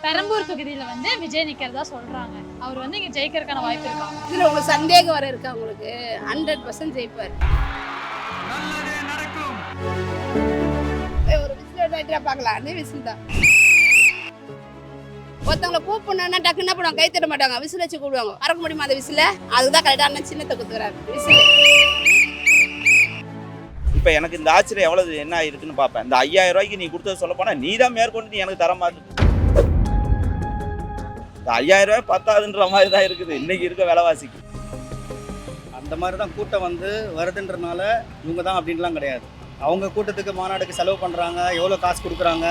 பெரம்பூர் தொகுதியில வந்து விஜய் நிக்கிறதா சொல்றாங்க. அவர் வந்து இங்க ஜெயிக்கிறதுக்கான வாய்ப்பு இருக்கா? இதுல உங்களுக்கு சந்தேகம் வர இருக்கா? உங்களுக்கு 100% ஜெயிப்பார். ஒரு விசில் பார்க்கலாம், அதே விசில் தான். ஒருத்தவங்களை கூப்பிடணும்னா டக்கு என்ன பண்ணுவாங்க, கை தட்ட மாட்டாங்க, விசில் வச்சு கூப்பிடுவாங்க. மறக்க முடியுமா அந்த விசில? அதுதான் கரெக்டான சின்னத்தை குத்துக்கிறாரு விசில். இப்போ எனக்கு இந்த ஆச்சரியம் எவ்வளவு என்ன இருக்குன்னு பார்ப்பேன். இந்த 5000 ரூபாய்க்கு நீ கொடுத்தது சொல்ல போனா நீ தான் மேற்கொண்டு நீ எனக்கு தர மாதிரி. இந்த 5000 ரூபாய் பத்தாதுன்ற மாதிரி தான் இருக்குது இன்னைக்கு இருக்க விலைவாசிக்கு. அந்த மாதிரி தான் கூட்டம் வந்து வருதுன்றனால இவங்க தான் அப்படின்லாம் கிடையாது. அவங்க கூட்டத்துக்கு மாநாடுக்கு செலவு பண்ணுறாங்க, எவ்வளோ காசு கொடுக்குறாங்க,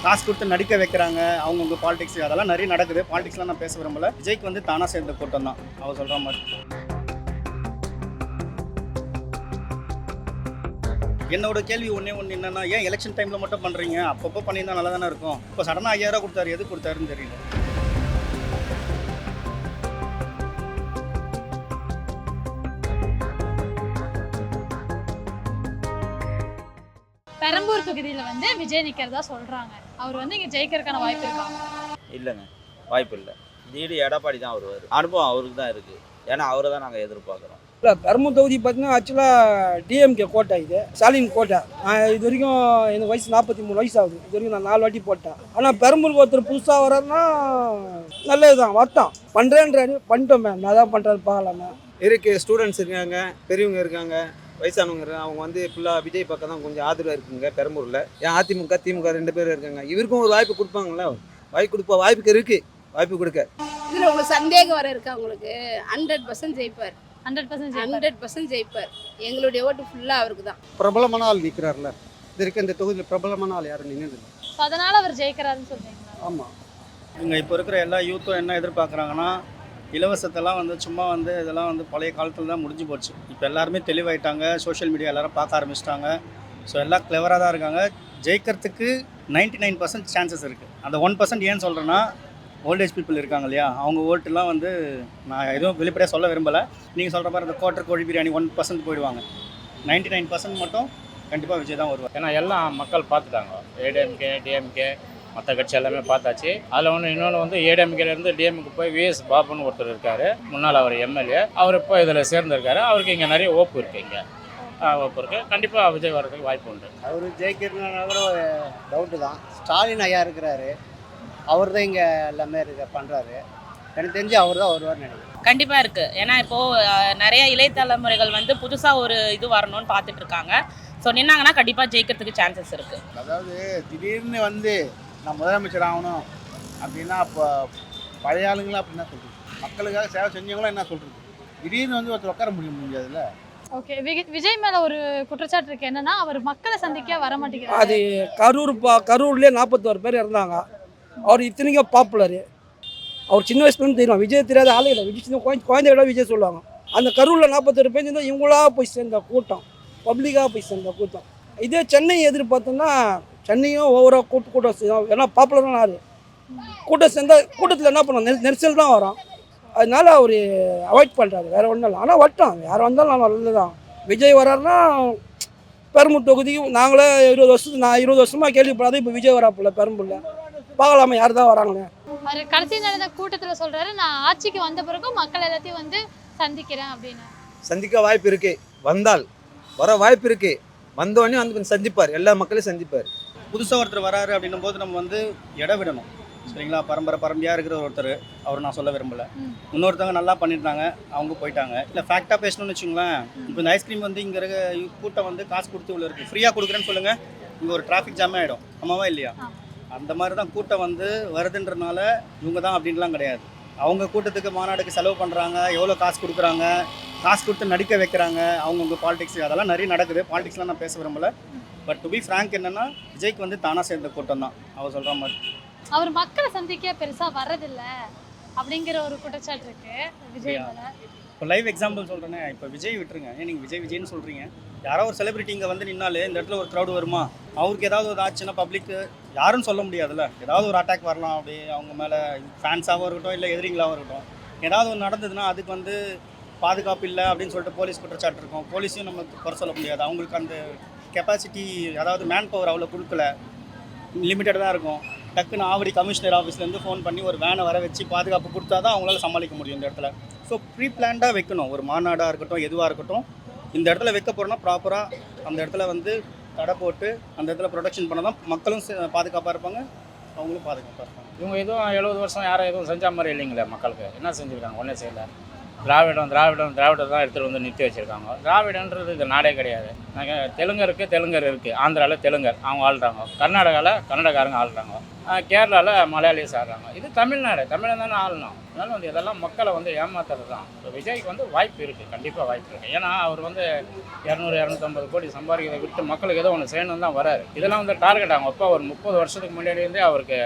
காசு கொடுத்து நடிக்க வைக்கிறாங்க, அவங்கவுங்க பாலிடிக்ஸ் அதெல்லாம் நிறைய நடக்குது. பாலிடிக்ஸ்லாம் நான் பேச விரும்பல. விஜய்க்கு வந்து தானாக சேர்ந்த கூட்டம் தான் அவர் சொல்கிற மாதிரி. என்னோட கேள்வி ஒன்று என்னென்னா, ஏன் எலெக்ஷன் டைமில் மட்டும் பண்ணுறீங்க? அப்பப்போ பண்ணியிருந்தா நல்லா தானே இருக்கும். இப்போ சடனாக 5000 ரூபா கொடுத்தாரு, எது கொடுத்தாருன்னு தெரியல. பெரம்பூர் தொகுதியில வந்து விஜய் நிக்கிறதா சொல்றாங்க. அவர் வந்து இங்க ஜெயிக்கிறதுக்கான வாய்ப்பு இருக்கா? இல்லைங்க, வாய்ப்பு இல்லை. நீடு எடப்பாடி தான் வருவார். அனுபவம் அவருக்கு தான் இருக்குது. ஏன்னா அவரை தான் நாங்கள் எதிர்பார்க்குறோம். இல்லை, பெரம்பூர் தொகுதி பார்த்தீங்கன்னா ஆக்சுவலாக டிஎம்கே கோட்டை, இது ஸ்டாலின் கோட்டை. இது வரைக்கும் எனக்கு வயசு 43 வயசு ஆகுது. இது வரைக்கும் நான் 4 வாட்டி போட்டேன். ஆனால் பெரம்பூருக்கு ஒருத்தர் புதுசாக வர்றாருன்னா நல்லது தான், வரட்டும். பண்ணுறேன்றாரு, பண்ணிட்டோமே, நான் தான் பண்ணுறாரு பார்க்கலாமே. இருக்குது. ஸ்டூடெண்ட்ஸ் இருக்காங்க, பெரியவங்க இருக்காங்க, வயசானவங்க இருக்காங்க. அவங்க வந்து ஃபுல்லாக விஜய் பக்கம் தான் கொஞ்சம் ஆதரவாக இருக்குங்க பெரம்பூரில். ஏன் அதிமுக திமுக 2 பேரும் இருக்காங்க. இவருக்கும் ஒரு வாய்ப்பு கொடுப்பாங்களா? வாய்ப்பு இருக்குது, வாய்ப்பு கொடுக்க. இதுல உங்களுக்கு சந்தேகம் வர இருக்கா? உங்களுக்கு 100% ஜெயிப்பார். 100% ஜெயிப்பார். எங்களுடைய ஓட்டு ஃபுல்லாக அவருக்கு தான். பிரபலமான ஆள் நிற்கிறார்ல, இது இருக்க இந்த தொகுதியில் பிரபலமான ஆள் யாரும் நின்றுது. அதனால அவர் ஜெயிக்கிறாருன்னு சொல்றீங்களா? ஆமாம். இவங்க இப்போ இருக்கிற எல்லா யூத்தும் என்ன எதிர்பார்க்குறாங்கன்னா, இலவசத்தெல்லாம் வந்து சும்மா வந்து இதெல்லாம் வந்து பழைய காலத்தில் தான் முடிஞ்சு போச்சு. இப்போ எல்லாருமே தெளிவாயிட்டாங்க, சோஷியல் மீடியா எல்லோரும் பார்க்க ஆரம்பிச்சிட்டாங்க. ஸோ எல்லாம் கிளவராக தான் இருக்காங்க. ஜெயிக்கிறதுக்கு 99% சான்சஸ் இருக்குது. அந்த 1% ஏன்னு சொல்கிறேன்னா, ஓல்டேஜ் பீப்புள் இருக்காங்க இல்லையா, அவங்க ஓட்டுலாம் வந்து நான் எதுவும் வெளிப்படையாக சொல்ல விரும்பலை. நீங்கள் சொல்கிற மாதிரி அந்த கோட்டர் கோழி பிரியாணி 1% போயிடுவாங்க. 99% மட்டும் கண்டிப்பாக விஜய் தான் வருவார். ஏன்னா எல்லாம் மக்கள் பார்த்துட்டாங்க. ஏடிஎம்கே டிஎம்கே மற்ற கட்சி எல்லாமே பார்த்தாச்சு. அதில் இன்னொன்று வந்து ஏடிஎம்கேலேருந்து டிஎம்கே போய் விஎஸ் பாபுன்னு ஒருத்தர் இருக்கார், முன்னால் அவர் எம்எல்ஏ. அவர் இப்போ இதில் சேர்ந்துருக்காரு. அவருக்கு இங்கே நிறைய ஓப்பு இருக்குது. இங்கே ஓப்பு இருக்குது. கண்டிப்பாக விஜய் வர்றதுக்கு வாய்ப்பு உண்டு. அவர் ஜெயிக்கிறதுனால கூட ஒரு டவுட்டு தான். ஸ்டாலின் ஐயா இருக்கிறாரு, அவர் தான் இங்கே எல்லாமே பண்ணுறாரு. எனக்கு தெரிஞ்சு அவர் தான் வருவார்னு நினைக்கிறேன். கண்டிப்பாக இருக்குது. ஏன்னா இப்போது நிறைய இளைய தலைமுறைகள் வந்து புதுசாக ஒரு இது வரணும்னு பார்த்துட்டு இருக்காங்க. ஸோ நின்னாங்கன்னா கண்டிப்பாக ஜெயிக்கிறதுக்கு சான்சஸ் இருக்குது. அதாவது திடீர்னு வந்து நான் முதலமைச்சர் ஆகணும் அப்படின்னா, அப்போ பழைய ஆளுங்களாம் அப்படின்னா சொல்கிறது, மக்களுக்காக சேவை செஞ்சவங்களும் என்ன சொல்கிறது, திடீர்னு வந்து ஒருத்தர் உட்கார முடியாதுல்ல. ஓகே, விஜய் மேல ஒரு குற்றச்சாட்டு இருக்கு. என்னன்னா, அவர் மக்களை சந்திக்க வர மாட்டேங்கிறாரு. அது கரூர்லேயே 41 பேர் இருந்தாங்க. அவர் இத்தனைக்கும் பாப்புலரு. அவர் சின்ன வயசுலேருந்து தெரியும். விஜய் தெரியாத ஆளே இல்லை. விஜய் சின்ன குழந்தையோட விஜய் சொல்லுவாங்க. அந்த கரூரில் 41 பேர் இருந்தால் இவங்களா போய் சேர்ந்த கூட்டம், பப்ளிக்காக போய் சேர்ந்த கூட்டம். இதே சென்னை எதிர்பார்த்தோம்னா, சென்னையும் ஓவராக கூட்டம் செய்யும். ஏன்னா பாப்புலரான ஆள். கூட்டம் சேர்ந்தால் கூட்டத்தில் என்ன பண்ணுவோம், நெரிசல் தான் வரும். அதனால அவர் அவாய்ட் பண்ணுறாரு, வேறு ஒன்றும் இல்லை. ஆனால் வட்டம் யார் வந்தாலும் நான் நல்லது தான். விஜய் வர்றாருன்னா பெரம்பூர் தொகுதிக்கு நாங்களே 20 வருஷமாக கேள்விப்படாத இப்போ விஜய் வராப்பில்ல பெரம்பூரில். பார்க்கலாமா யார் தான் வராங்களே. அவர் கடைசி நடந்த கூட்டத்துல சொல்றாரு, நான் ஆட்சிக்கு வந்த பிறகு மக்கள் எல்லாத்தையும் வந்து சந்திக்கிறேன் அப்படின்னு. சந்திக்க வாய்ப்பு இருக்குது. வந்தால் வர வாய்ப்பு இருக்குது. வந்தோடனே வந்து சந்திப்பார், எல்லா மக்களையும் சந்திப்பார். புதுசாக ஒருத்தர் வராரு அப்படின்னும் போது நம்ம வந்து இடம் விடணும். சரிங்களா? பரம்பரையாக இருக்கிற ஒருத்தர், அவர் நான் சொல்ல விரும்பலை. இன்னொருத்தவங்க நல்லா பண்ணியிருந்தாங்க, அவங்க போயிட்டாங்க. இல்லை ஃபேக்டாக பேசணும்னு வச்சுங்களேன். இப்போ இந்த ஐஸ்கிரீம் வந்து இங்கே இருக்க கூட்டம் வந்து காசு கொடுத்து உள்ள இருக்குது. ஃப்ரீயாக கொடுக்குறேன்னு சொல்லுங்கள், இங்கே ஒரு டிராஃபிக் ஜாமே ஆகிடும். ஆமாவா இல்லையா? அந்த மாதிரி தான் கூட்டம் வந்து வருதுன்றனால இவங்க தான் அப்படின்லாம் கிடையாது. அவங்க கூட்டத்துக்கு மாநாடுக்கு செலவு பண்ணுறாங்க, எவ்வளோ காசு கொடுக்குறாங்க, காசு கொடுத்து நடிக்க வைக்கிறாங்க, அவங்கவுங்க பாலிடிக்ஸ் அதெல்லாம் நிறைய நடக்குது. பாலிடிக்ஸ்லாம் நான் பேச விரும்பலை. பட் டு பி ஃப்ராங்க் என்னென்னா, விஜய்க்கு வந்து தானாக சேர்ந்த கூட்டம் தான் அவர் சொல்கிற மாதிரி. அவர் மக்களை சந்திக்க பெருசாக வர்றதில்ல அப்படிங்கிற ஒரு குற்றச்சாட்டு இருக்கு விஜய் மேல. இப்போ லைவ் எக்ஸாம்பிள் சொல்கிறேன்னே, இப்போ விஜய் விட்டுருங்க. ஏன் நீங்கள் விஜய்னு சொல்கிறீங்க? யாரோ ஒரு செலிபிரிட்டி இங்கே வந்து நின்னாலே இந்த இடத்துல ஒரு க்ரௌடு வருமா? அவருக்கு ஏதாவது ஒரு ஆச்சுன்னா பப்ளிக்கு யாரும் சொல்ல முடியாதுல்ல. ஏதாவது ஒரு அட்டாக் வரலாம். அப்படி அவங்க மேலே ஃபேன்ஸாகவும் இருக்கட்டும், இல்லை எதிரிங்களாகவும் இருக்கட்டும். ஏதாவது ஒன்று நடந்ததுன்னா அதுக்கு வந்து பாதுகாப்பு இல்லை அப்படின்னு சொல்லிட்டு போலீஸ் குற்றச்சாட்டு இருக்கும். போலீஸையும் நம்ம குறை சொல்ல முடியாது. அவங்களுக்கு அந்த கெப்பாசிட்டி, அதாவது மேன் பவர் அவ்வளோ கொடுக்கல, லிமிட்டட் தான் இருக்கும். டக்குன்னு ஆவடி கமிஷனர் ஆஃபீஸ்லேருந்து ஃபோன் பண்ணி ஒரு வேனை வர வச்சு பாதுகாப்பு கொடுத்தா தான் அவங்களால சமாளிக்க முடியும் இந்த இடத்துல. ஸோ ப்ரீ பிளான்டாக வைக்கணும். ஒரு மாநாடாக இருக்கட்டும் எதுவாக இருக்கட்டும், இந்த இடத்துல வைக்க போகிறோன்னா ப்ராப்பராக அந்த இடத்துல வந்து தடை போட்டு அந்த இடத்துல ப்ரொடெக்ஷன் பண்ண தான் மக்களும் பாதுகாப்பாக இருப்பாங்க, அவங்களும் பாதுகாப்பாக இருப்பாங்க. இவங்க எதுவும் 70 வருஷம் யாரும் எதுவும் செஞ்ச மாதிரி இல்லைங்களே. மக்களுக்கு என்ன செஞ்சுருக்காங்க? ஒன்றே செய்யலை. திராவிடம் தான் எடுத்துகிட்டு வந்து நிறுத்தி வச்சுருக்காங்க. திராவிடன்றது இது நாடே கிடையாது. நாங்கள் தெலுங்கர் இருக்குது, ஆந்திராவில் தெலுங்கர் அவங்க ஆள்றாங்க, கர்நாடகாவில் கன்னடக்காரங்க ஆள்றாங்க, கேரளாவில் மலையாளிஸ் ஆடுறாங்க. இது தமிழ்நாடு தானே ஆளணும். அதனால வந்து இதெல்லாம் மக்களை வந்து ஏமாத்துறது தான். இப்போ விஜய்க்கு வந்து வாய்ப்பு இருக்குது, கண்டிப்பாக வாய்ப்பு இருக்குது. ஏன்னா அவர் வந்து 200-250 கோடி சம்பாதிக்கிறதை விட்டு மக்களுக்கு ஏதோ ஒன்று செய்யணும் தான் வராரு. இதெல்லாம் வந்து டார்கெட் அவங்க அப்பா ஒரு 30 வருஷத்துக்கு முன்னாடியிருந்தே அவருக்கு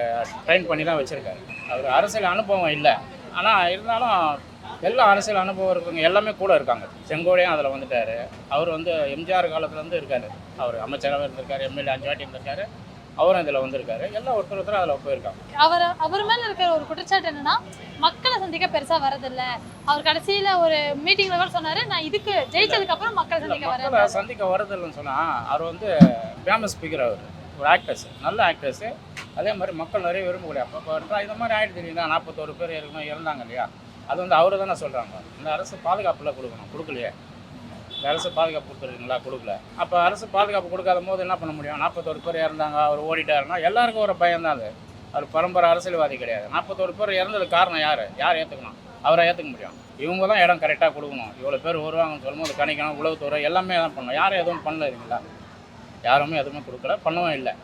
ட்ரெயின் பண்ணி தான் வச்சுருக்காரு. அவர் அரசியல் அனுபவம் இல்லை, ஆனால் இருந்தாலும் எல்லா அரசியல் அனுபவம் இருக்கிறவங்க எல்லாமே கூட இருக்காங்க. செங்கோடையும் அதில் வந்துட்டார். அவர் வந்து எம்ஜிஆர் காலத்துலேருந்து இருக்கார். அவர் அமைச்சராக இருந்திருக்காரு, எம்எல்ஏ 5 வாட்டி இருந்திருக்காரு. அவரும் இதில் வந்திருக்காரு. எல்லாம் ஒருத்தர் அதில் போயிருக்காங்க. அவர் மேலே இருக்கிற ஒரு குற்றச்சாட்டு என்னன்னா, மக்களை சந்திக்க பெருசாக வரதில்லை. அவர் கடைசியில் ஒரு மீட்டிங்கில் கூட சொன்னார், நான் இதுக்கு ஜெயிச்சதுக்கு அப்புறம் மக்களை சந்திக்க வரதில்லைன்னு சொன்னால், அவர் வந்து ஃபேமஸ் ஸ்பீக்கர், அவர் ஒரு ஆக்டர்ஸ், நல்ல ஆக்டர்ஸு. அதே மாதிரி மக்கள் நிறைய விரும்பக்கூடிய அப்போ இந்த மாதிரி ஆகிடுது இல்லைங்களா. 41 பேர் இறந்தாங்க இல்லையா. அது வந்து அவரு தானே சொல்கிறாங்க. இந்த அரசு பாதுகாப்பில் கொடுக்கலையே. இந்த அரசு பாதுகாப்பு கொடுத்துருக்கீங்களா? கொடுக்கல. அப்போ அரசு பாதுகாப்பு கொடுக்காத போது என்ன பண்ண முடியும்? 41 பேர் இறந்தாங்க, அவர் ஓடிட்டாருன்னா எல்லாருக்கும் ஒரு பயம் தான். அவர் பரம்பரை அரசியல்வாதி கிடையாது. 41 பேர் இறந்ததுக்கு காரணம் யார் ஏற்றுக்கணும்? அவரை ஏற்றுக்க முடியும். இவங்க தான் இடம் கரெக்டாக கொடுக்கணும். இவ்வளோ பேர் வருவாங்கன்னு சொல்லும்போது கணிக்கணும், உளவுத்துறை எல்லாமே தான் பண்ணணும். யாரும் எதுவும் பண்ணல இல்லைங்களா. யாருமே எதுவுமே கொடுக்கல, பண்ணவும் இல்லை.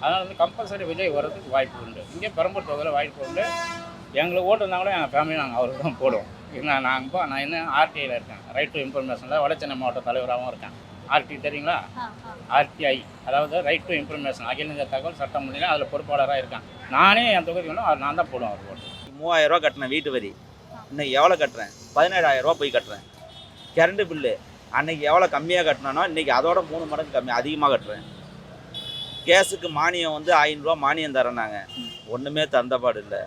அதனால் வந்து கம்பல்சரி விஜய் வர்றதுக்கு வாய்ப்பு உண்டு. இங்கே பெரம்பூர் தொகுதியில் வாய்ப்பு உண்டு. எங்களுக்கு ஓட்டு இருந்தால் கூட எங்கள் ஃபேமிலி நாங்கள் அவருக்கு தான் போடுவோம். நான் இன்னும் ஆர்டிஐயில் இருக்கேன், ரைட் டு இன்ஃபர்மேஷனில் வடசென்னை மாவட்ட தலைவராகவும் இருக்கேன். ஆர்டி தெரியுங்களா? ஆர்டிஐ, அதாவது ரைட் டு இன்ஃபர்மேஷன், அகில இந்திய தகவல் சட்டம் முடியல, அதில் பொறுப்பாளராக இருக்கேன். நானே என் தொகுதி வேணும், நான் தான் போடுவேன் அவர் ஓட்டு. 3000 ரூபா கட்டினேன் வீட்டு வரி, இன்னைக்கு எவ்வளோ கட்டுறேன்? 17,000 ரூபா போய் கட்டுறேன். கரண்ட்டு பில்லு அன்னைக்கு எவ்வளோ கம்மியாக கட்டினோன்னா இன்றைக்கி அதோட 3 மடங்கு அதிகமாக கட்டுறேன். கேஸுக்கு மானியம் வந்து 500 ரூபா மானியம் தரேன்னாங்க, ஒன்றுமே தந்தபாடு இல்லை.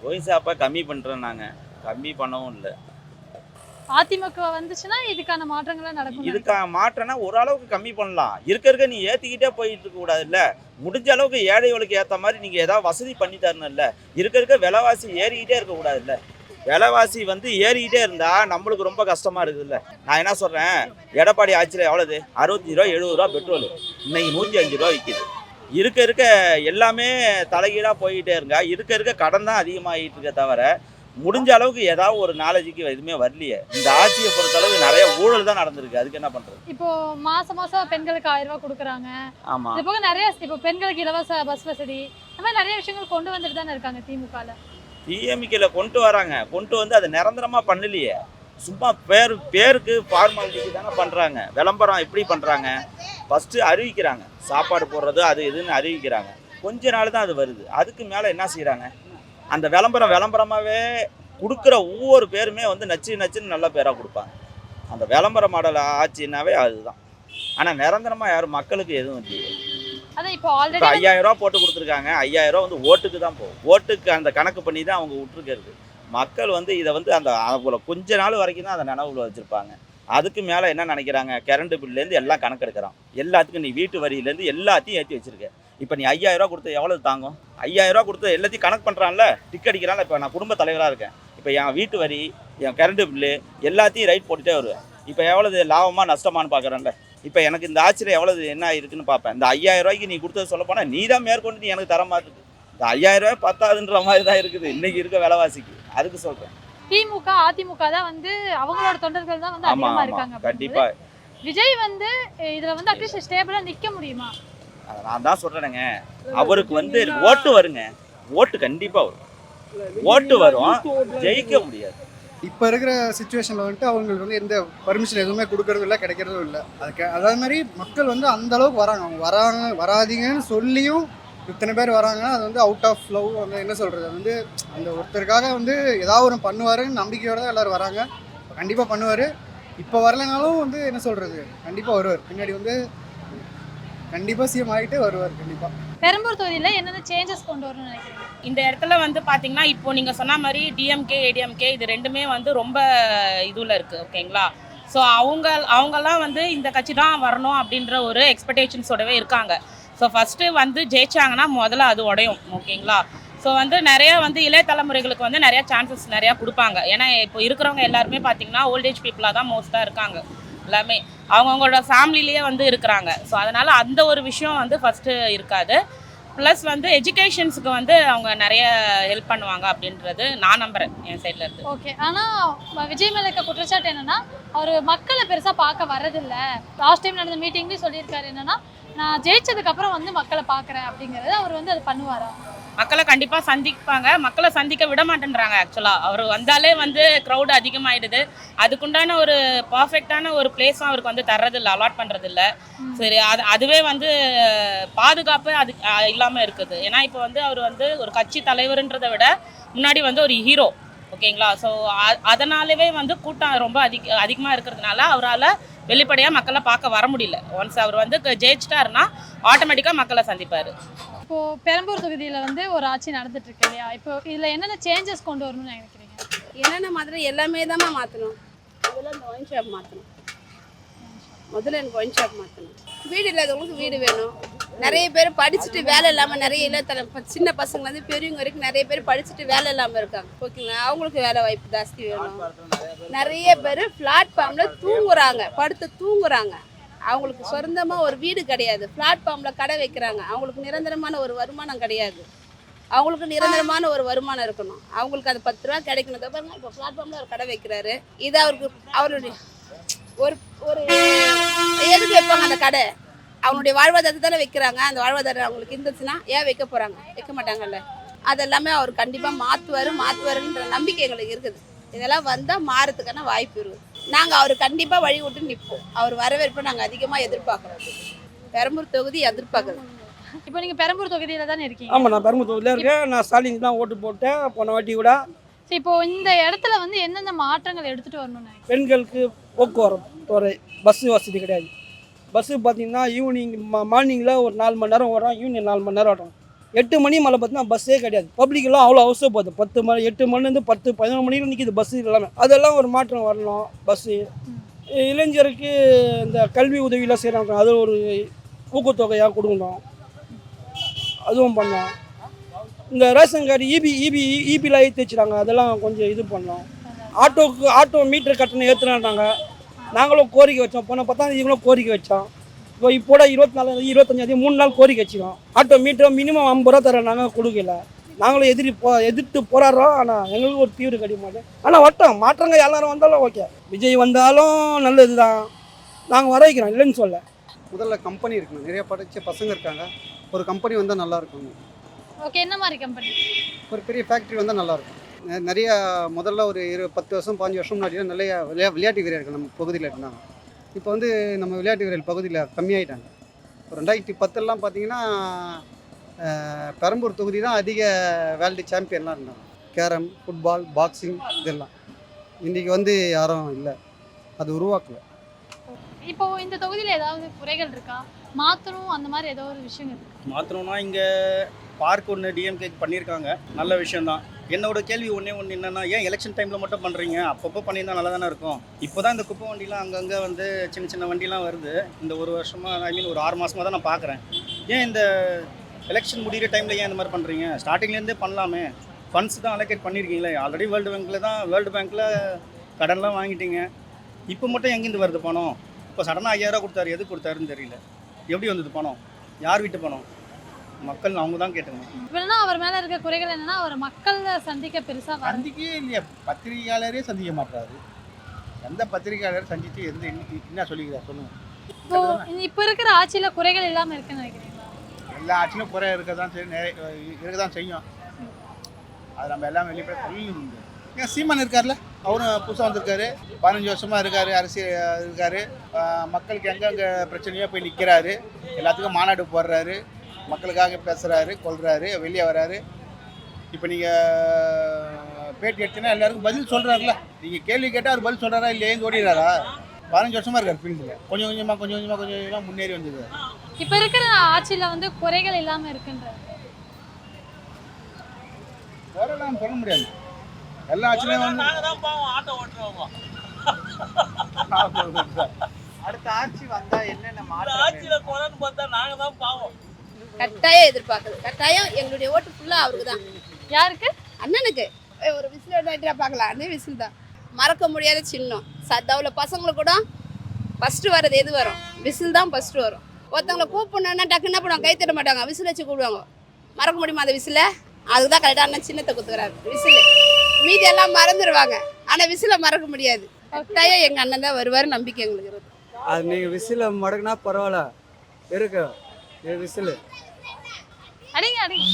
ஒய்சாப்பா கம்மி பண்ணுறேன், நாங்கள் கம்மி பண்ணவும் இல்லை. அதிமுக வந்துச்சுன்னா இதுக்கான மாற்றங்கள்லாம் நடக்கும். இதுக்கான மாற்றம்னா ஓரளவுக்கு கம்மி பண்ணலாம். இருக்க நீ ஏற்றிக்கிட்டே போயிட்டு இருக்கக்கூடாது இல்லை. முடிஞ்ச அளவுக்கு ஏழைகளுக்கு ஏற்ற மாதிரி நீங்கள் ஏதாவது வசதி பண்ணி தரணும் இல்லை. இருக்க விலைவாசி ஏறிக்கிட்டே இருக்கக்கூடாது இல்லை. விலைவாசி வந்து ஏறிக்கிட்டே இருந்தால் நம்மளுக்கு ரொம்ப கஷ்டமாக இருக்குது இல்லை. நான் என்ன சொல்கிறேன், எடப்பாடி ஆட்சியில் எவ்வளோது 65 ரூபா 70 ரூபா பெட்ரோல், இன்னைக்கு 105 ரூபா விற்கிது. இருக்க எல்லாமே தலைகீழாக போய்கிட்டே இருங்க. இருக்க கடன் தான் அதிகமாகிட்டு இருக்க தவிர முடிஞ்ச அளவுக்கு ஏதாவது ஒரு நாலேஜுக்கு எதுவுமே வரலையே. இந்த ஆட்சியை பொறுத்தளவு நிறைய ஊழல் தான் நடந்திருக்கு. அதுக்கு என்ன பண்ணுறது? இப்போ மாசம் பெண்களுக்கு 1000 ரூபாய் கொடுக்குறாங்க. ஆமாம், இது போக நிறைய இப்போ பெண்களுக்கு இலவச பஸ் வசதி, இந்த மாதிரி நிறைய விஷயங்கள் கொண்டு வந்துட்டு தானே இருக்காங்க திமுகவில். டிஎம்கேல கொண்டு வராங்க, கொண்டு வந்து அதை நிரந்தரமாக பண்ணலையே. சும்மா பேருக்கு ஃபார்மாலிட்டிக்கு தானே பண்ணுறாங்க. விளம்பரம் எப்படி பண்ணுறாங்க? ஃபஸ்ட்டு அறிவிக்கிறாங்க, சாப்பாடு போடுறது அது இதுன்னு அறிவிக்கிறாங்க. கொஞ்ச நாள் தான் அது வருது. அதுக்கு மேலே என்ன செய்கிறாங்க? அந்த விளம்பரமாகவே கொடுக்குற ஒவ்வொரு பேருமே வந்து நச்சுன்னு நல்ல பேராக கொடுப்பாங்க. அந்த விளம்பர மாடல் ஆச்சுன்னாவே அதுதான். ஆனால் நிரந்தரமாக யாரும் மக்களுக்கு எதுவும் இல்லையே. அதான் இப்போ ஆல்ரெடி 5000 ரூபா போட்டு கொடுத்துருக்காங்க. 5000 ரூபா வந்து ஓட்டுக்கு தான் போகும். ஓட்டுக்கு அந்த கணக்கு பண்ணி தான் அவங்க விட்டுருக்கிறது. மக்கள் வந்து இதை வந்து அந்த கொஞ்ச நாள் வரைக்கும் தான் அதை நினைவுல வச்சுருப்பாங்க. அதுக்கு மேலே என்ன நினைக்கிறாங்க? கரண்ட் பில்லேருந்து எல்லாம் கணக்கு எடுக்கிறான். எல்லாத்துக்கும் நீ வீட்டு வரியிலேருந்து எல்லாத்தையும் ஏற்றி வச்சுருக்க. இப்போ நீ 5000 ரூபா கொடுத்து எவ்வளோ தாங்கும்? 5000 ரூபா கொடுத்து எல்லாத்தையும் கணக்கு பண்ணுறான்ல, டிக் அடிக்கிறான்ல. இப்போ நான் குடும்ப தலைவராக இருக்கேன். இப்போ என் வீட்டு வரி, என் கரண்ட் பில்லு எல்லாத்தையும் ரைட் போட்டுகிட்டே வருவேன். இப்போ எவ்வளவு லாபமாக நஷ்டமானு பார்க்குறேன்ல. இப்போ எனக்கு இந்த ஆட்சியில் எவ்வளவு என்ன இருக்குன்னு பார்ப்பேன். இந்த 5000 ரூபாய்க்கு நீ கொடுத்தது சொல்ல போனால் நீ தான் மேற்கொண்டு நீ எனக்கு தர மாதிரி இருக்குது. இந்த 5000 ரூபாய் பத்தாதுன்ற மாதிரி தான் இருக்குது இன்றைக்கி இருக்க விலைவாசிக்கு. அதுக்கு சொல்கிறேன். திமுக அதிமுக தான் வந்து அவங்களோட தொண்டர்கள் தான் வந்து அதிகமாக இருக்காங்க. கண்டிப்பாக விஜய் வந்து இதில் வந்து அட்லீஸ்ட் ஸ்டேபிளாக நிற்க முடியுமா? அதை நான் தான் சொல்கிறேனுங்க. அவருக்கு வந்து ஓட்டு வருங்க, ஓட்டு கண்டிப்பாக வரும். ஓட்டு வரும், ஜெயிக்க முடியாது. இப்போ இருக்கிற சுச்சுவேஷனில் வந்துட்டு அவங்களுக்கு வந்து எந்த பர்மிஷன் எதுவுமே கொடுக்கறதும் இல்லை, கிடைக்கிறதும் இல்லை. அதே மாதிரி மக்கள் வந்து அந்த அளவுக்கு வராங்க. அவங்க வராதீங்கன்னு சொல்லியும் இத்தனை பேர் வராங்கன்னா அது வந்து அவுட் ஆஃப் லவ். வந்து என்ன சொல்கிறது, அது வந்து அந்த ஒருத்தருக்காக வந்து ஏதாவது ஒரு பண்ணுவாருன்னு நம்பிக்கையோடு தான் எல்லோரும் வராங்க. கண்டிப்பாக பண்ணுவார். இப்போ வரலைனாலும் வந்து என்ன சொல்கிறது, கண்டிப்பாக வருவார். பின்னாடி வந்து கண்டிப்பாக சிஎம் ஆகிட்டே வருவார். கண்டிப்பாக பெரம்பூர் தொகுதியில் என்னென்ன சேஞ்சஸ் கொண்டு வரணும்னு நினைக்கிறீங்க? இந்த இடத்துல வந்து பார்த்தீங்கன்னா இப்போ நீங்கள் சொன்ன மாதிரி டிஎம்கே ஏடிஎம்கே இது ரெண்டுமே வந்து ரொம்ப இதுவில் இருக்குது. ஓகேங்களா? ஸோ அவங்கெல்லாம் வந்து இந்த கட்சி தான் வரணும் அப்படின்ற ஒரு எக்ஸ்பெக்டேஷன்ஸோடவே இருக்காங்க. ஸோ ஃபஸ்ட்டு வந்து ஜெயிச்சாங்கன்னா முதல்ல அது உடையும். ஓகேங்களா? ஸோ வந்து நிறையா வந்து இளைய தலைமுறைகளுக்கு வந்து நிறையா சான்சஸ் நிறையா கொடுப்பாங்க. ஏன்னா இப்போ இருக்கிறவங்க எல்லாருமே பார்த்திங்கன்னா ஓல்டேஜ் பீப்புளாக தான் மோஸ்ட்டாக இருக்காங்க. எல்லாமே அவங்கவுங்களோட ஃபேமிலிலேயே வந்து இருக்கிறாங்க. ஸோ அதனால் அந்த ஒரு விஷயம் வந்து ஃபஸ்ட்டு இருக்காது. ப்ளஸ் வந்து எஜுகேஷன்ஸுக்கு வந்து அவங்க நிறைய ஹெல்ப் பண்ணுவாங்க அப்படின்றது நான் நம்புகிறேன் என் சைடில் இருந்து. ஓகே, ஆனால் விஜய் மேலே இருக்க குற்றச்சாட்டு என்னன்னா, அவர் மக்களை பெருசாக பார்க்க வரதில்ல. லாஸ்ட் டைம் நடந்த மீட்டிங்லேயும் சொல்லியிருக்காரு என்னன்னா, நான் ஜெயிச்சதுக்கு அப்புறம் வந்து மக்களை பார்க்குறேன் அப்படிங்கிறது. அவர் வந்து அது பண்ணுவாரா? மக்களை கண்டிப்பாக சந்திப்பாங்க. மக்களை சந்திக்க விட மாட்டேன்றாங்க. ஆக்சுவலாக அவர் வந்தாலே வந்து க்ரௌடு அதிகமாகிடுது. அதுக்குண்டான ஒரு பர்ஃபெக்டான ஒரு பிளேஸும் அவருக்கு வந்து தர்றதில்ல, அலாட் பண்ணுறதில்ல. சரி, அதுவே வந்து பாதுகாப்பு அது இல்லாமல் இருக்குது. ஏன்னா இப்போ வந்து அவர் வந்து ஒரு கட்சி தலைவர்ன்றதை விட முன்னாடி வந்து ஒரு ஹீரோ. ஓகேங்களா? ஸோ அதனாலவே வந்து கூட்டம் ரொம்ப அதிகமாக இருக்கிறதுனால அவரால் வெளிப்படையாக மக்களை பார்க்க வர முடியல. ஒன்ஸ் அவர் வந்து ஜெயிச்சிட்டாருன்னா ஆட்டோமேட்டிக்காக மக்களை சந்திப்பார். இப்போது பெரம்பூர் தொகுதியில் வந்து ஒரு ஆட்சி நடந்துட்டு இருக்கு இல்லையா? இப்போ இதில் என்னென்ன சேஞ்சஸ் கொண்டு வரணும்னு நினைக்கிறீங்க? என்னென்ன மாற்றணும்? எல்லாமே தான் மாற்றணும். முதல்ல இந்த ஒயின் ஷாப் மாற்றணும். முதல்ல எனக்கு ஒயின் ஷாப் மாற்றணும். வீடு இல்லாதவங்களுக்கு வீடு வேணும். நிறைய பேர் படிச்சுட்டு வேலை இல்லாமல் நிறைய சின்ன பசங்கள்லேருந்து பெரியவங்க வரைக்கும் நிறைய பேர் படிச்சுட்டு வேலை இல்லாமல் இருக்காங்க. ஓகேங்களா? அவங்களுக்கு வேலை வாய்ப்பு ஜாஸ்தி வேணும். நிறைய பேர் பிளாட்ஃபார்மில் தூங்குறாங்க, படுத்து தூங்குறாங்க. அவங்களுக்கு சொந்தமாக ஒரு வீடு கிடையாது. பிளாட்ஃபார்மில் கடை வைக்கிறாங்க. அவங்களுக்கு நிரந்தரமான ஒரு வருமானம் கிடையாது. அவங்களுக்கு நிரந்தரமான ஒரு வருமானம் இருக்கணும். அவங்களுக்கு அது 10 ரூபா கிடைக்கணும். பாருங்க, இப்போ பிளாட்ஃபார்மில் ஒரு கடை வைக்கிறாரு. இது அவருடைய ஒரு ஒரு எதுக்கு வைப்பாங்க அந்த கடை? அவங்களுடைய வாழ்வாதாரத்தை தானே வைக்கிறாங்க. அந்த வாழ்வாதாரம் அவங்களுக்கு இருந்துச்சுன்னா ஏன் வைக்க போகிறாங்க? வைக்க மாட்டாங்கல்ல. அதெல்லாமே அவர் கண்டிப்பாக மாற்றுவாருன்ற நம்பிக்கை எங்களுக்கு இருக்குது. இதெல்லாம் வந்தால் மாறத்துக்கான வாய்ப்பு இருக்குது. நாங்கள் அவர் கண்டிப்பாக வழி விட்டு நிற்போம். அவர் வரவேற்பை நாங்கள் அதிகமாக எதிர்பார்க்குறோம். பெரம்பூர் தொகுதி எதிர்பார்க்குறோம். இப்போ நீங்கள் பெரம்பூர் தொகுதியில் தானே இருக்கீங்க? ஆமாம், நான் பெரம்பூர் தொகுதியில் இருக்கேன். நான் ஸ்டாலின் தான் ஓட்டு போட்டேன் போன வாட்டி கூட. சரி, இப்போ இந்த இடத்துல வந்து எந்தெந்த மாற்றங்கள் எடுத்துகிட்டு வரணும்னு நினைக்கிறேன்? பெண்களுக்கு போக்குவரத்து துறை பஸ்ஸு வசதி கிடையாது. பஸ்ஸு பார்த்தீங்கன்னா ஈவினிங் மார்னிங்கில் ஒரு 4 மணி நேரம் வரும், ஈவினிங் 4 மணி நேரம் வரும். 8 மணி மேலே பார்த்தீங்கன்னா பஸ்ஸே கிடையாது. பப்ளிக்கெல்லாம் அவ்வளோ அவசரப்படுது. 10 மணி 8 மணிலேருந்து 10 11 மணிக்கு நிற்கிது பஸ்ஸு எல்லாமே. அதெல்லாம் ஒரு மாற்றம் வரணும். பஸ்ஸு இளைஞருக்கு இந்த கல்வி உதவியெலாம் செய்கிறாங்க, அது ஒரு ஊக்கத்தொகையாக கொடுக்கணும். அதுவும் பண்ணோம். இந்த ரேஷன் கார்டு இபியில் ஏற்றி வச்சுறாங்க, அதெல்லாம் கொஞ்சம் இது பண்ணோம். ஆட்டோ மீட்டர் கட்டணம் ஏற்றுனாங்க. நாங்களும் கோரிக்கை வச்சோம். போன 10ஆம் தேதிகளும் கோரிக்கை வச்சோம். இப்போ இப்போட 24 25 3 நாள் கோரிக்கை வச்சுக்கோம். ஆட்டோ மீட்டர் மினிமம் 50 ரூபா தர நாங்கள் கொடுக்கல. நாங்களும் எதிர்த்து போராடுறோம். ஆனால் எங்களுக்கு ஒரு தீர்வு கிடைக்க மாட்டேன். ஆனால் வட்டம் மாற்றங்கள் எல்லாரும் வந்தாலும் ஓகே. விஜய் வந்தாலும் நல்லது தான். நாங்கள் வர வைக்கிறோம், இல்லைன்னு சொல்ல. முதல்ல கம்பெனி இருக்கணும். நிறைய படித்த பசங்க இருக்காங்க. ஒரு கம்பெனி வந்தால் நல்லா இருக்கும். ஓகே, என்ன மாதிரி கம்பெனி? ஒரு பெரிய ஃபேக்ட்ரி வந்தால் நல்லாயிருக்கும். நிறைய முதல்ல ஒரு 10 வருஷம் 15 வருஷம் முன்னாடி நிறைய விளையாட்டு வீரர்கள் நம்ம பகுதியில் இருந்தாங்க. இப்போ வந்து நம்ம விளையாட்டு வீரர்கள் பகுதியில் கம்மியாயிட்டாங்க. இப்போ 2010 பார்த்தீங்கன்னா பெரம்பூர் தொகுதி தான் அதிக வேர்ல்டு சாம்பியன்லாம் இருந்தாங்க. கேரம், ஃபுட்பால், பாக்ஸிங் இதெல்லாம். இன்றைக்கி வந்து யாரும் இல்லை, அது உருவாக்கலை. இப்போ இந்த தொகுதியில் ஏதாவது குறைகள் இருக்கா? மாற்றணும் அந்த மாதிரி ஏதோ ஒரு விஷயம் இருக்கு? மாற்றணும்னா இங்கே பார்க் ஒன்று டிஎம்கே பண்ணியிருக்காங்க, நல்ல விஷயந்தான். என்னோட கேள்வி ஒன்றே என்னென்னா, ஏன் எலெக்ஷன் டைமில் மட்டும் பண்ணுறீங்க? அப்பப்போ பண்ணியிருந்தால் நல்லா தானே இருக்கும். இப்போ தான் இந்த குப்பை வண்டிலாம் அங்கங்கே வந்து சின்ன வண்டிலாம் வருது. இந்த ஒரு வருஷமாக ஒரு 6 மாதமாக தான் நான் பார்க்குறேன். ஏன் இந்த எலெக்ஷன் முடிகிற டைமில் ஏன் இந்த மாதிரி பண்ணுறீங்க? ஸ்டார்டிங்லேருந்தே பண்ணலாமே. ஃபண்ட்ஸ் தான் அலோகேட் பண்ணியிருக்கீங்களே. ஆல்ரெடி வேர்ல்டு பேங்க்கில் கடன்லாம் வாங்கிட்டீங்க. இப்போ மட்டும் எங்கேருந்து வருது பணம்? இப்போ சடனாக 5000 ரூபா கொடுத்தாரு, எது கொடுத்தாருன்னு தெரியல. எப்படி வந்தது பணம்? யார் வீட்டு பணம்? மக்கள் அவங்க தான் கேட்டுக்கணும். இப்போனா அவர் மேலே இருக்க குறைகள் என்னன்னா, அவர் மக்களை சந்திக்க பெருசாக சந்திக்கவே இல்லையா? பத்திரிகையாளரே சந்திக்க மாட்டாரு. எந்த பத்திரிகையாளர் சந்தித்து என்ன சொல்லிக்கிறார் சொல்லுங்கள். இப்போ இருக்கிற ஆட்சியில் குறைகள் இல்லாமல் இருக்குன்னு நினைக்கிறீங்களா? எல்லா ஆட்சியிலும் குறை இருக்க தான் செய்யும். அது நம்ம எல்லாம் வெளியே போய் சொல்லணும். ஏன் சீமான் இருக்கார்ல, அவரும் புதுசாக வந்திருக்காரு. 15 வருஷமாக இருக்கார், அரசியல் இருக்கார். மக்களுக்கு எங்கெங்கே பிரச்சனையோ போய் நிற்கிறாரு. எல்லாத்துக்கும் மாநாடு போடுறாரு, மக்களுக்காக பேசுகிறாரு, கொள்கிறாரு, வெளியே வராரு. இப்போ நீங்கள் பேட்டி எடுத்தீங்கன்னா எல்லாருக்கும் பதில் சொல்கிறாருல. நீங்கள் கேள்வி கேட்டால் அவர் பதில் சொல்கிறாரா இல்லையேன்னு ஓடிடுறாரா? 15 வருஷமாக இருக்கார் ஃபீல்டில். கொஞ்சம் கொஞ்சமாக முன்னேறி வந்தது. இப்போ இருக்கிற ஆட்சியில் வந்து குறைகள் இல்லாமல் இருக்குன்றது குறைலாம் சொல்ல முடியாது. எல்லா ஆட்சியிலையும் வந்து அடுத்த ஆட்சி வந்தால் என்னென்ன மாற்றம்? ஆட்சியில் குறைன்னு பார்த்தா நாங்கள் தான் பாவம். கட்டாயம் எதிர்பார்க்குது. கட்டாயம் எங்களுடைய ஓட்டு ஃபுல்லாக அவருக்கு தான், யாருக்கு? அண்ணனுக்கு. ஒரு விசில் விளையாட்டா பார்க்கலாம், அதே விசில் தான். மறக்க முடியாத சின்னம். சத்தாவில் பசங்களுக்கு கூட ஃபஸ்ட்டு வர்றது எது வரும்? விசில் தான் ஃபஸ்ட்டு வரும். ஒருத்தவங்களை கூப்பிடணுன்னா டக்குன்னு என்ன பண்ணுவாங்க, கை தட்ட மாட்டாங்க, விசில் வச்சு கூப்பிடுவாங்க. மறக்க முடியுமா அந்த விசிலை? அதுக்கு தான் கரெக்டாக அண்ணன் சின்னத்தை குத்துக்கிறாரு, விசில். மீதி எல்லாம் மறந்துடுவாங்க, ஆனால் விசிலை மறக்க முடியாது. கட்டாயம் எங்கள் அண்ணன் தான் வருவார், நம்பிக்கை எங்களுக்கு இருக்கு. அது நீங்கள் விசில மடக்குனா பரவாயில்ல இருக்கு விசில் அடிங்க அடிங்க.